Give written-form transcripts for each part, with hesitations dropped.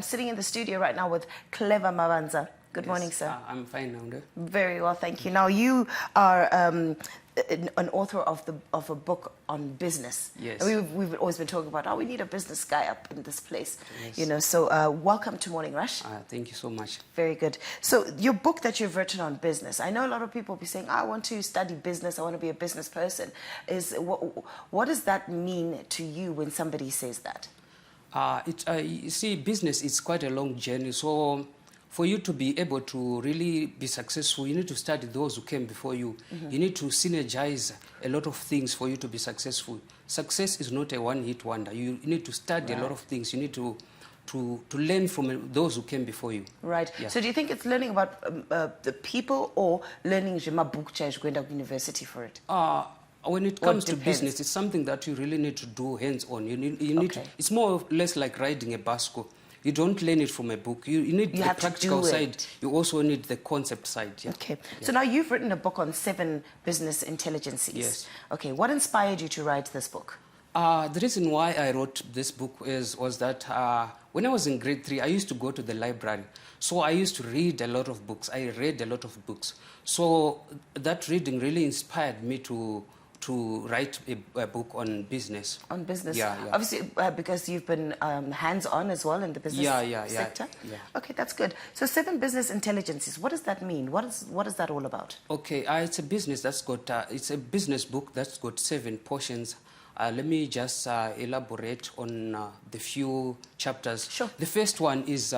I'm sitting in the studio right now with Clever Mavanza. Good morning, sir. I'm fine now. Very well, thank you. Now, you are an author of a book on business. Yes. We've always been talking about, we need a business guy up in this place. Yes. You know, so welcome to Morning Rush. Thank you so much. Very good. So your book that you've written on business, I know a lot of people will be saying, I want to study business, I want to be a business person. What does that mean to you when somebody says that? You see, business is quite a long journey. So for you to be able to really be successful, you need to study those who came before you. You need to synergize a lot of things for you to be successful. Success is not a one-hit wonder. You need to study a lot of things. You need to learn from those who came before you. Right. Yeah. So do you think it's learning about the people or learning going to university for it? When it comes to business, it's something that you really need to do hands-on. You need to, it's more or less like riding a bicycle. You don't learn it from a book. You need the practical side. You also need the concept side. Yeah. Okay. Yeah. So now you've written a book on 7 business intelligences. Yes. Okay. What inspired you to write this book? The reason why I wrote this book was that when I was in grade 3, I used to go to the library. So I used to read a lot of books. I read a lot of books. So that reading really inspired me to write a book on business. On business? Yeah. Obviously, because you've been hands-on as well in the business sector? Yeah. Okay, that's good. So 7 business intelligences, what does that mean? What is that all about? Okay, it's a business that's got, it's a business book that's got 7 portions. Let me just elaborate on the few chapters. Sure. The first one is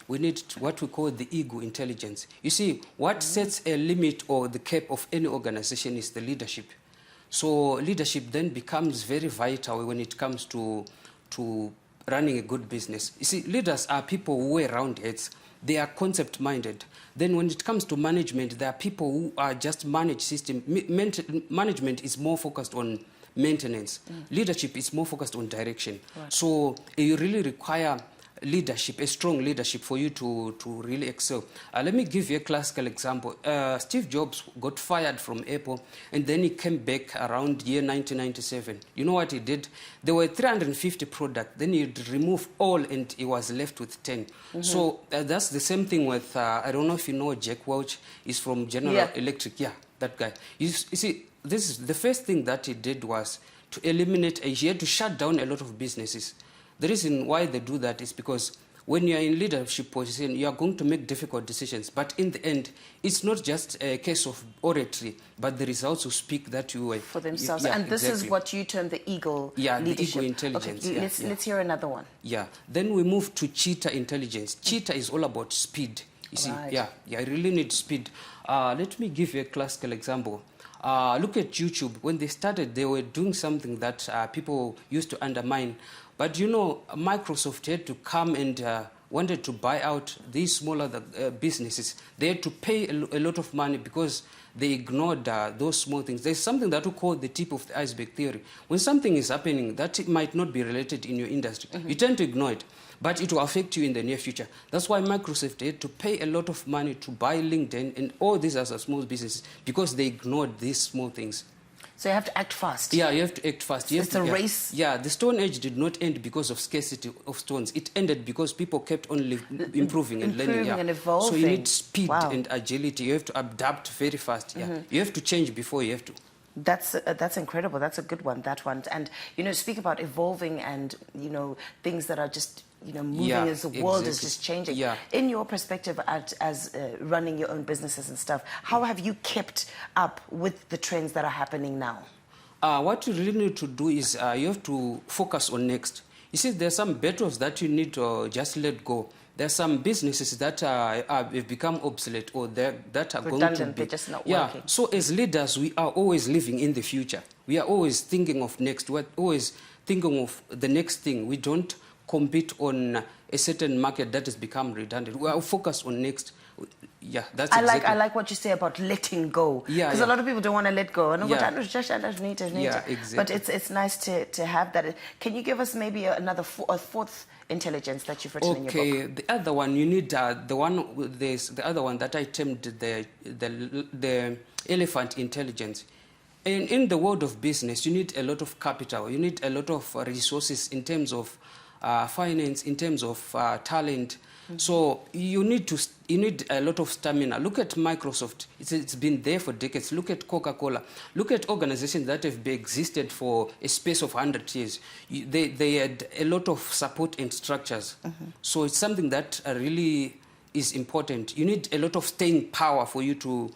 we need what we call the ego intelligence. You see, what sets a limit or the cap of any organization is the leadership. So leadership then becomes very vital when it comes to running a good business. You see, leaders are people who wear round heads. They are concept-minded. Then when it comes to management, there are people who are just manage system. Management is more focused on maintenance. Leadership is more focused on direction. Right. So you really require leadership, a strong leadership for you to really excel. Let me give you a classical example. Steve Jobs got fired from Apple, and then he came back around year 1997. You know what he did? There were 350 products. Then he removed all, and he was left with 10. So that's the same thing with, I don't know if you know Jack Welch. He's from General Electric. Yeah, that guy. You see, this is the first thing that he did was to eliminate, he had to shut down a lot of businesses. The reason why they do that is because when you are in leadership position, you are going to make difficult decisions. But in the end, it's not just a case of oratory, but the results will speak that you were for themselves. And this is what you term the ego leadership. The ego intelligence. Okay, let's hear another one. Yeah. Then we move to cheetah intelligence. Cheetah is all about speed. You see, I really need speed. Let me give you a classical example. Look at YouTube. When they started, they were doing something that people used to undermine. But you know, Microsoft had to come and wanted to buy out these smaller businesses. They had to pay a lot of money because they ignored those small things. There's something that we call the tip of the iceberg theory. When something is happening that it might not be related in your industry, you tend to ignore it, but it will affect you in the near future. That's why Microsoft had to pay a lot of money to buy LinkedIn and all these other small businesses because they ignored these small things. So you have to act fast. Yeah, you have to act fast. It's a race. Yeah, the Stone Age did not end because of scarcity of stones. It ended because people kept on improving and learning. And evolving. So you need speed and agility. You have to adapt very fast. You have to change before you have to. That's incredible. That's a good one, that one. And, you know, speak about evolving and, you know, things that are just, you know, moving as the world is just changing. Yeah. In your perspective as running your own businesses and stuff, how have you kept up with the trends that are happening now? What you really need to do is you have to focus on next. You see, there's some battles that you need to just let go. There's some businesses that have become obsolete or that are going to be... They're just not working. So as leaders, we are always living in the future. We are always thinking of next. We're always thinking of the next thing. We don't compete on a certain market that has become redundant. We are focused on next. Yeah, that's exactly. I like what you say about letting go. Because a lot of people don't want to let go. But it's nice to have that. Can you give us maybe a fourth intelligence that you've written in your book? Okay, the other one you need the other one that I termed the elephant intelligence. In the world of business, you need a lot of capital. You need a lot of resources in terms of finance, in terms of talent. So you need a lot of stamina. Look at Microsoft. It's been there for decades. Look at Coca-Cola. Look at organizations that have existed for a space of 100 years. They had a lot of support and structures. So it's something that really is important. You need a lot of staying power for you to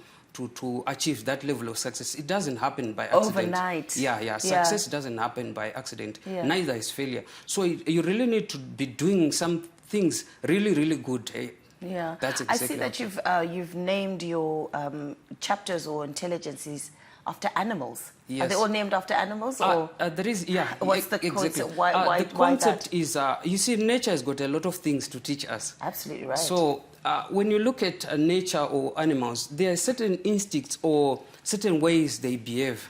achieve that level of success. It doesn't happen by accident. Overnight. Yeah. Success doesn't happen by accident. Yeah. Neither is failure. So you really need to be doing some things really, really good. Yeah. That's I exactly see that you've named your chapters or intelligences after animals. Yes. Are they all named after animals? Or there is, yeah. what's the exactly. concept? Why the concept that? is, you see, nature has got a lot of things to teach us. Absolutely right. So when you look at nature or animals, there are certain instincts or certain ways they behave.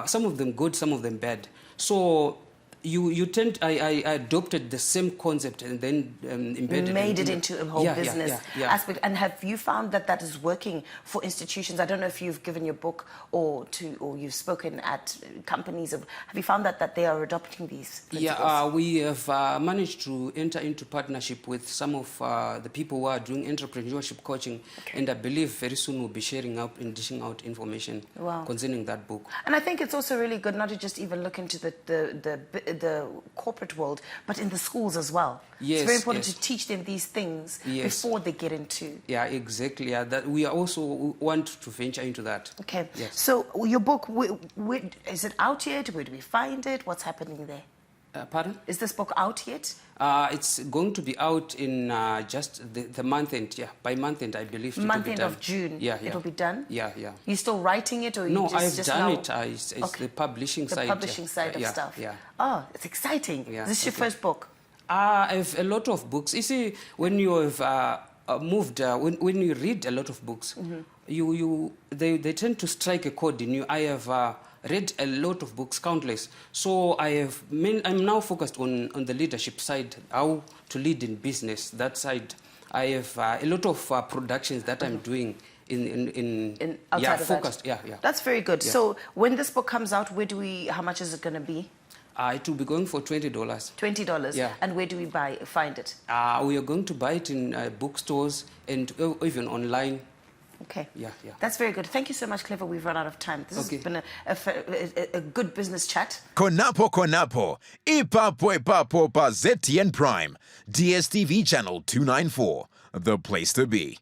Some of them good, some of them bad. So I adopted the same concept and then embedded made it into a whole business aspect. And have you found that is working for institutions? I don't know if you've given your book or you've spoken at companies. Have you found that they are adopting these principles? Yeah, we have managed to enter into partnership with some of the people who are doing entrepreneurship coaching, and I believe very soon we'll be sharing out and dishing out information concerning that book. And I think it's also really good not to just even look into the corporate world, but in the schools as well. Yes, it's very important to teach them these things before they get into. Yeah, exactly. Yeah, that we also want to venture into that. Okay. Yes. So your book, is it out yet? Where do we find it? What's happening there? Pardon? Is this book out yet? It's going to be out in just the month end, by month end, I believe. Month end of June. Yeah. It'll be done. Yeah. You still writing it, or no? you I've just done now... it. It's the publishing side. The publishing side of stuff. Yeah. Oh, it's exciting. Yeah. Is this your first book? I have a lot of books. You see, when you have moved, when you read a lot of books, they tend to strike a chord in you. I have read a lot of books, countless. So I'm now focused on the leadership side, how to lead in business. That side, I have a lot of productions that I'm doing focused. Yeah. That's very good. Yeah. So when this book comes out, how much is it going to be? It will be going for $20. $20? Yeah. And where do we find it? We are going to buy it in bookstores and even online. Okay. Yeah. That's very good. Thank you so much, Clever. We've run out of time. This has been a good business chat. Konapo. Ipapo pa ZTN Prime. DSTV channel 294. The place to be.